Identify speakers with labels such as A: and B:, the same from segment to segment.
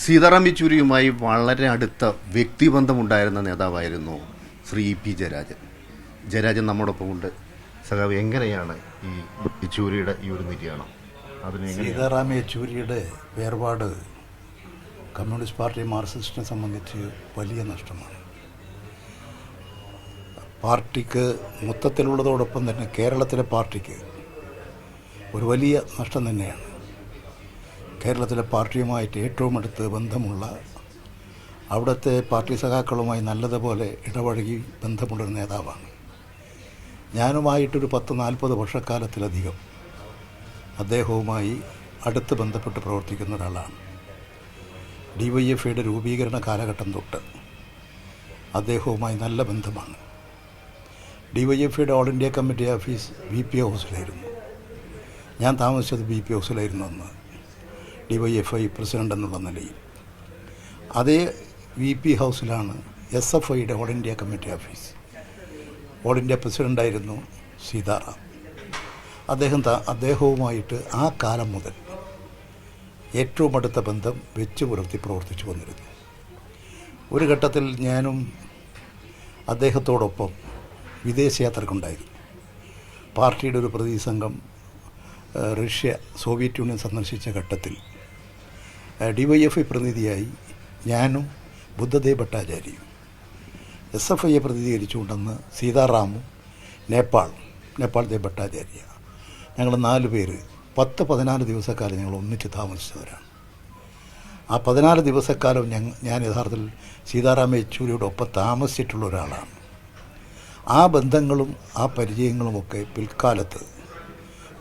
A: സീതാറാം യെച്ചൂരിയുമായി വളരെ അടുത്ത വ്യക്തിബന്ധമുണ്ടായിരുന്ന നേതാവായിരുന്നു ശ്രീ പി ജയരാജൻ. ജയരാജൻ നമ്മോടൊപ്പം ഉണ്ട്. സഖാവ്, എങ്ങനെയാണ് ഈ യെച്ചൂരിയുടെ ഈ ഒരു നിര്യാണം?
B: സീതാറാം യെച്ചൂരിയുടെ വേർപാട് കമ്മ്യൂണിസ്റ്റ് പാർട്ടി മാർക്സിസ്റ്റിനെ സംബന്ധിച്ച് വലിയ നഷ്ടമാണ്. പാർട്ടിക്ക് മൊത്തത്തിലുള്ളതോടൊപ്പം തന്നെ കേരളത്തിലെ പാർട്ടിക്ക് ഒരു വലിയ നഷ്ടം തന്നെയാണ്. കേരളത്തിലെ പാർട്ടിയുമായിട്ട് ഏറ്റവും അടുത്ത് ബന്ധമുള്ള, അവിടുത്തെ പാർട്ടി സഖാക്കളുമായി നല്ലതുപോലെ ഇടപഴകി ബന്ധമുള്ളൊരു നേതാവാണ്. ഞാനുമായിട്ടൊരു 10-40 വർഷക്കാലത്തിലധികം അദ്ദേഹവുമായി അടുത്ത് ബന്ധപ്പെട്ട് പ്രവർത്തിക്കുന്ന ഒരാളാണ്. DYFIയുടെ രൂപീകരണ കാലഘട്ടം തൊട്ട് അദ്ദേഹവുമായി നല്ല ബന്ധമാണ്. DYFIയുടെ all India committee office BP ഹൗസിലായിരുന്നു. ഞാൻ താമസിച്ചത് BP ഹൗസിലായിരുന്നു അന്ന്, DYFI പ്രസിഡൻ്റ് എന്നുള്ള നിലയിൽ. അതേ VP ഹൗസിലാണ് SFIയുടെ all India committee office. All India പ്രസിഡൻ്റായിരുന്നു സീതാറാം. അദ്ദേഹവുമായിട്ട് ആ കാലം മുതൽ ഏറ്റവും അടുത്ത ബന്ധം വെച്ച് പുലർത്തി പ്രവർത്തിച്ചു വന്നിരുന്നു. ഒരു ഘട്ടത്തിൽ ഞാനും അദ്ദേഹത്തോടൊപ്പം വിദേശയാത്രക്കുണ്ടായിരുന്നു. പാർട്ടിയുടെ ഒരു പ്രതിനിധി സംഘം റഷ്യ, സോവിയറ്റ് യൂണിയൻ സന്ദർശിച്ച ഘട്ടത്തിൽ DYFI പ്രതിനിധിയായി ഞാനും ബുദ്ധദേവ് ഭട്ടാചാര്യയും, SFIയെ പ്രതിനിധീകരിച്ചുകൊണ്ടെന്ന് സീതാറാമും നേപ്പാൾ ദേവ് ഭട്ടാചാര്യ, ഞങ്ങൾ 4 പേര് 10-14 ദിവസക്കാലം ഞങ്ങൾ ഒന്നിച്ച് താമസിച്ചവരാണ്. ആ 14 ദിവസക്കാലം ഞാൻ യഥാർത്ഥത്തിൽ സീതാറാം യെച്ചൂരിയുടെ ഒപ്പം താമസിച്ചിട്ടുള്ള ഒരാളാണ്. ആ ബന്ധങ്ങളും ആ പരിചയങ്ങളുമൊക്കെ പിൽക്കാലത്ത്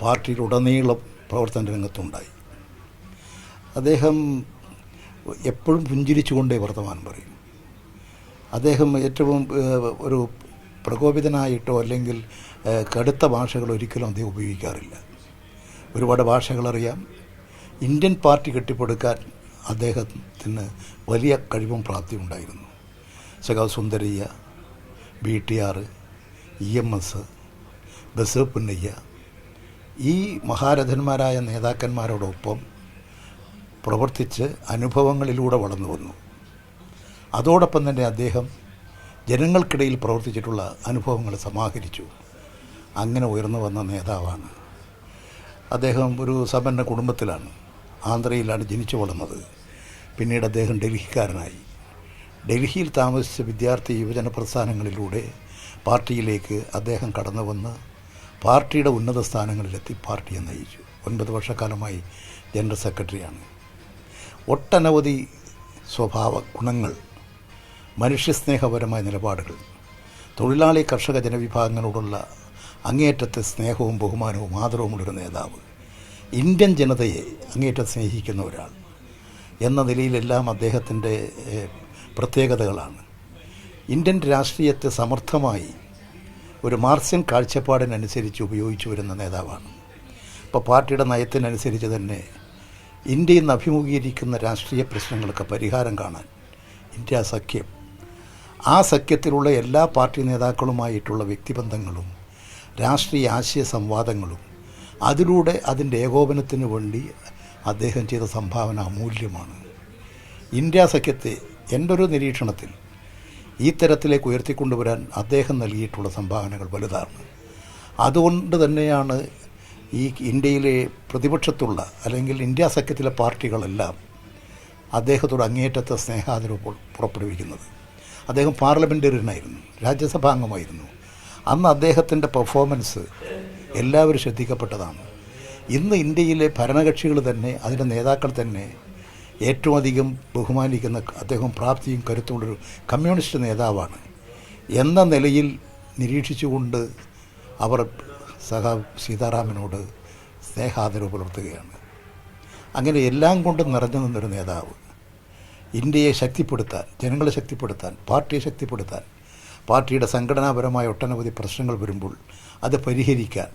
B: പാർട്ടിയിലുടനീളം പ്രവർത്തന രംഗത്തുണ്ടായി. അദ്ദേഹം എപ്പോഴും പുഞ്ചിരിച്ചുകൊണ്ടേ വർത്തമാനം പറയും. അദ്ദേഹം ഏറ്റവും ഒരു പ്രകോപിതനായിട്ടോ അല്ലെങ്കിൽ കടുത്ത ഭാഷകൾ ഒരിക്കലും അദ്ദേഹം ഉപയോഗിക്കാറില്ല. ഒരുപാട് ഭാഷകളറിയാം. ഇന്ത്യൻ പാർട്ടി കെട്ടിപ്പടുക്കാൻ അദ്ദേഹത്തിന് വലിയ കഴിവും പ്രാപ്തിയും ഉണ്ടായിരുന്നു. സഖാവ് സുന്ദരയ്യ, BTR, EMS, ബസവ് പുന്നയ്യ, ഈ മഹാരഥന്മാരായ നേതാക്കന്മാരോടൊപ്പം പ്രവർത്തിച്ച് അനുഭവങ്ങളിലൂടെ വളർന്നു വന്നു. അതോടൊപ്പം തന്നെ അദ്ദേഹം ജനങ്ങൾക്കിടയിൽ പ്രവർത്തിച്ചിട്ടുള്ള അനുഭവങ്ങൾ സമാഹരിച്ചു. അങ്ങനെ ഉയർന്നു വന്ന നേതാവാണ് അദ്ദേഹം. ഒരു സമ്പന്ന കുടുംബത്തിലാണ്, ആന്ധ്രയിലാണ് ജനിച്ചു വളർന്നത്. പിന്നീട് അദ്ദേഹം ഡൽഹിക്കാരനായി. ഡൽഹിയിൽ താമസിച്ച വിദ്യാർത്ഥി യുവജന പ്രസ്ഥാനങ്ങളിലൂടെ പാർട്ടിയിലേക്ക് അദ്ദേഹം കടന്നു വന്ന് പാർട്ടിയുടെ ഉന്നത സ്ഥാനങ്ങളിലെത്തി പാർട്ടിയെ നയിച്ചു. 9 വർഷക്കാലമായി ജനറൽ സെക്രട്ടറിയാണ്. ഒട്ടനവധി സ്വഭാവ ഗുണങ്ങൾ, മനുഷ്യസ്നേഹപരമായ നിലപാടുകൾ, തൊഴിലാളി കർഷക ജനവിഭാഗങ്ങളോടുള്ള അങ്ങേയറ്റത്തെ സ്നേഹവും ബഹുമാനവും ആദരവുമുള്ളൊരു നേതാവ്, ഇന്ത്യൻ ജനതയെ അങ്ങേയറ്റം സ്നേഹിക്കുന്ന ഒരാൾ എന്ന നിലയിലെല്ലാം അദ്ദേഹത്തിൻ്റെ പ്രത്യേകതകളാണ്. ഇന്ത്യൻ രാഷ്ട്രീയത്തെ സമർത്ഥമായി ഒരു മാർക്സിയൻ കാഴ്ചപ്പാടിനനുസരിച്ച് ഉപയോഗിച്ചു വരുന്ന നേതാവാണ്. ഇപ്പോൾ പാർട്ടിയുടെ നയത്തിനനുസരിച്ച് തന്നെ ഇന്ത്യയിൽ നിന്ന് അഭിമുഖീകരിക്കുന്ന രാഷ്ട്രീയ പ്രശ്നങ്ങൾക്ക് പരിഹാരം കാണാൻ ഇന്ത്യ സഖ്യം, ആ സഖ്യത്തിലുള്ള എല്ലാ പാർട്ടി നേതാക്കളുമായിട്ടുള്ള വ്യക്തിബന്ധങ്ങളും രാഷ്ട്രീയ ആശയ സംവാദങ്ങളും അതിലൂടെ അതിൻ്റെ ഏകോപനത്തിന് വേണ്ടി അദ്ദേഹം ചെയ്ത സംഭാവന അമൂല്യമാണ്. ഇന്ത്യ സഖ്യത്തെ എൻ്റെ ഒരു നിരീക്ഷണത്തിൽ ഈ തരത്തിലേക്ക് ഉയർത്തിക്കൊണ്ടുവരാൻ അദ്ദേഹം നൽകിയിട്ടുള്ള സംഭാവനകൾ വലുതാണ്. അതുകൊണ്ട് തന്നെയാണ് ഈ ഇന്ത്യയിലെ പ്രതിപക്ഷത്തുള്ള അല്ലെങ്കിൽ ഇന്ത്യ സഖ്യത്തിലെ പാർട്ടികളെല്ലാം അദ്ദേഹത്തോട് അങ്ങേയറ്റത്തെ സ്നേഹാദരവ് പുറപ്പെടുവിക്കുന്നത്. അദ്ദേഹം പാർലമെൻറ്റേറിയനായിരുന്നു, രാജ്യസഭാംഗമായിരുന്നു. അന്ന് അദ്ദേഹത്തിൻ്റെ പെർഫോമൻസ് എല്ലാവരും ശ്രദ്ധിക്കപ്പെട്ടതാണ്. ഇന്ന് ഇന്ത്യയിലെ ഭരണകക്ഷികൾ തന്നെ, അതിൻ്റെ നേതാക്കൾ തന്നെ ഏറ്റവും അധികം ബഹുമാനിക്കുന്ന, അദ്ദേഹം പ്രാപ്തിയും കരുത്തുമുള്ളൊരു കമ്മ്യൂണിസ്റ്റ് നേതാവാണ് എന്ന നിലയിൽ നിരീക്ഷിച്ചുകൊണ്ട് അവർ സഖാവ് സീതാറാമിനോട് സ്നേഹാദരവ് പുലർത്തുകയാണ്. അങ്ങനെ എല്ലാം കൊണ്ടും നിറഞ്ഞു നിന്നൊരു നേതാവ്, ഇന്ത്യയെ ശക്തിപ്പെടുത്താൻ, ജനങ്ങളെ ശക്തിപ്പെടുത്താൻ, പാർട്ടിയെ ശക്തിപ്പെടുത്താൻ, പാർട്ടിയുടെ സംഘടനാപരമായ ഒട്ടനവധി പ്രശ്നങ്ങൾ വരുമ്പോൾ അത് പരിഹരിക്കാൻ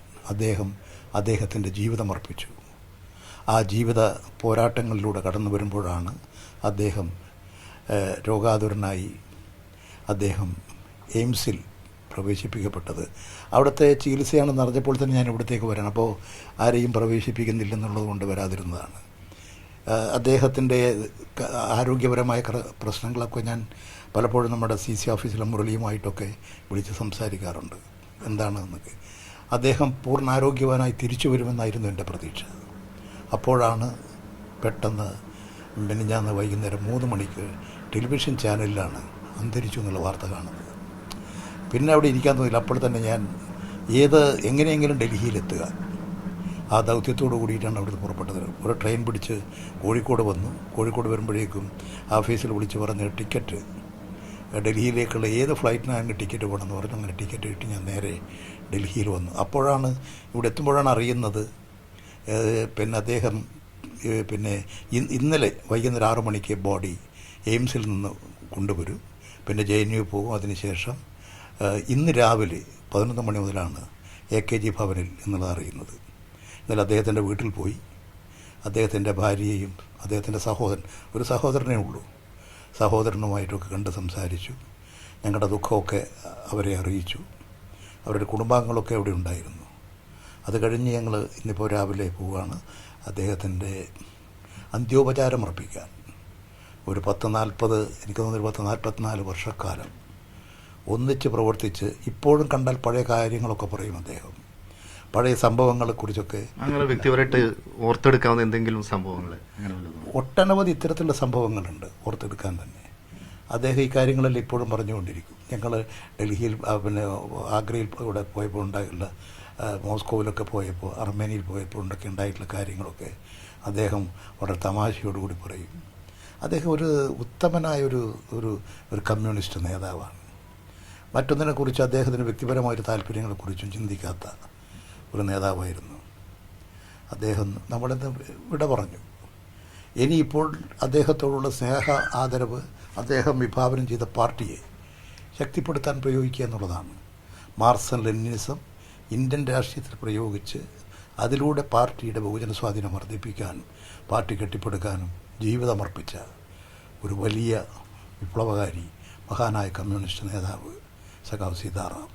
B: അദ്ദേഹത്തിൻ്റെ ജീവിതം അർപ്പിച്ചു. ആ ജീവിത പോരാട്ടങ്ങളിലൂടെ കടന്നു വരുമ്പോഴാണ് അദ്ദേഹം രോഗാതുരനായി അദ്ദേഹം എയിംസിൽ പ്രവേശിപ്പിക്കപ്പെട്ടത്. അവിടുത്തെ ചികിത്സയാണെന്ന് അറിഞ്ഞപ്പോൾ തന്നെ ഞാൻ ഇവിടത്തേക്ക് വരണം, അപ്പോൾ ആരെയും പ്രവേശിപ്പിക്കുന്നില്ലെന്നുള്ളത് കൊണ്ട് വരാതിരുന്നതാണ്. അദ്ദേഹത്തിൻ്റെ ആരോഗ്യപരമായ പ്രശ്നങ്ങളൊക്കെ ഞാൻ പലപ്പോഴും നമ്മുടെ CC ഓഫീസിലെ മുരളിയുമായിട്ടൊക്കെ വിളിച്ച് സംസാരിക്കാറുണ്ട് എന്താണെന്നൊക്കെ. അദ്ദേഹം പൂർണ്ണ ആരോഗ്യവാനായി തിരിച്ചു വരുമെന്നായിരുന്നു എൻ്റെ പ്രതീക്ഷ. അപ്പോഴാണ് പെട്ടെന്ന് മിനിഞ്ഞാന്ന് വൈകുന്നേരം 3 മണിക്ക് ടെലിവിഷൻ ചാനലിലാണ് അന്തരിച്ചു എന്നുള്ള വാർത്ത കാണുന്നത്. പിന്നെ അവിടെ ഇരിക്കാൻ തോന്നില്ല. അപ്പോൾ തന്നെ ഞാൻ എങ്ങനെയെങ്കിലും ഡൽഹിയിലെത്തുക, ആ ദൗത്യത്തോടു കൂടിയിട്ടാണ് അവിടുന്ന് പുറപ്പെട്ടത്. ഒരു ട്രെയിൻ പിടിച്ച് കോഴിക്കോട് വന്നു. കോഴിക്കോട് വരുമ്പോഴേക്കും ഓഫീസിൽ വിളിച്ച് പറഞ്ഞ് ടിക്കറ്റ് ഡൽഹിയിലേക്കുള്ള ഏത് ഫ്ലൈറ്റിനാണ് ടിക്കറ്റ് വേണമെന്ന് പറഞ്ഞു. അങ്ങനെ ടിക്കറ്റ് കിട്ടി ഞാൻ നേരെ ഡൽഹിയിൽ വന്നു. അപ്പോഴാണ് ഇവിടെ എത്തുമ്പോഴാണ് അറിയുന്നത് പിന്നെ അദ്ദേഹം ഇന്നലെ വൈകുന്നേരം 6 മണിക്ക് ബോഡി എയിംസിൽ നിന്ന് കൊണ്ടുവരും. പിന്നെ JNU പോകും. അതിനുശേഷം ഇന്ന് രാവിലെ 11 മണി മുതലാണ് AKG ഭവനിൽ എന്നുള്ളത് അറിയുന്നത്. ഇന്നലെ അദ്ദേഹത്തിൻ്റെ വീട്ടിൽ പോയി അദ്ദേഹത്തിൻ്റെ ഭാര്യയെയും അദ്ദേഹത്തിൻ്റെ ഒരു സഹോദരനേ ഉള്ളൂ, സഹോദരനുമായിട്ടൊക്കെ കണ്ട് സംസാരിച്ചു. ഞങ്ങളുടെ ദുഃഖമൊക്കെ അവരെ അറിയിച്ചു. അവരുടെ കുടുംബാംഗങ്ങളൊക്കെ അവിടെ ഉണ്ടായിരുന്നു. അത് കഴിഞ്ഞ് ഞങ്ങൾ ഇന്നിപ്പോൾ രാവിലെ പോവുകയാണ് അദ്ദേഹത്തിൻ്റെ അന്ത്യോപചാരം അർപ്പിക്കാൻ. ഒരു 44 വർഷക്കാലം ഒന്നിച്ച് പ്രവർത്തിച്ച് ഇപ്പോഴും കണ്ടാൽ പഴയ കാര്യങ്ങളൊക്കെ പറയും അദ്ദേഹം, പഴയ സംഭവങ്ങളെക്കുറിച്ചൊക്കെ.
A: അങ്ങനെ വ്യക്തിപരമായിട്ട് ഓർത്തെടുക്കാവുന്ന എന്തെങ്കിലും സംഭവങ്ങൾ?
B: ഒട്ടനവധി ഇത്തരത്തിലുള്ള സംഭവങ്ങളുണ്ട് ഓർത്തെടുക്കാൻ തന്നെ. അദ്ദേഹം ഈ കാര്യങ്ങളെല്ലാം ഇപ്പോഴും പറഞ്ഞുകൊണ്ടിരിക്കും. ഞങ്ങൾ ഡൽഹിയിൽ ആഗ്രയിൽ ഇവിടെ പോയപ്പോൾ ഉണ്ടായിട്ടുള്ള, മോസ്കോവിലൊക്കെ പോയപ്പോൾ, അർമേനിയയിൽ പോയപ്പോൾ ഉണ്ടായിട്ടുള്ള കാര്യങ്ങളൊക്കെ അദ്ദേഹം വളരെ തമാശയോടുകൂടി പറയും. അദ്ദേഹം ഒരു ഉത്തമനായ ഒരു കമ്മ്യൂണിസ്റ്റ് നേതാവാണ്. മറ്റൊന്നിനെക്കുറിച്ച് അദ്ദേഹത്തിന് വ്യക്തിപരമായൊരു താല്പര്യങ്ങളെക്കുറിച്ചും ചിന്തിക്കാത്ത ഒരു നേതാവായിരുന്നു അദ്ദേഹം. നമ്മളിന്ന് വിട പറഞ്ഞു. ഇനിയിപ്പോൾ അദ്ദേഹത്തോടുള്ള സ്നേഹ ആദരവ് അദ്ദേഹം വിഭാവനം ചെയ്ത പാർട്ടിയെ ശക്തിപ്പെടുത്താൻ പ്രയോഗിക്കുക എന്നുള്ളതാണ്. മാർക്സിസം ലെനിനിസം ഇന്ത്യൻ രാഷ്ട്രീയത്തിൽ പ്രയോഗിച്ച് അതിലൂടെ പാർട്ടിയുടെ ബഹുജന സ്വാധീനം വർദ്ധിപ്പിക്കാനും പാർട്ടി കെട്ടിപ്പടുക്കാനും ജീവിതമർപ്പിച്ച ഒരു വലിയ വിപ്ലവകാരി, മഹാനായ കമ്മ്യൂണിസ്റ്റ് നേതാവ് സഖാവ് സീതാറാം.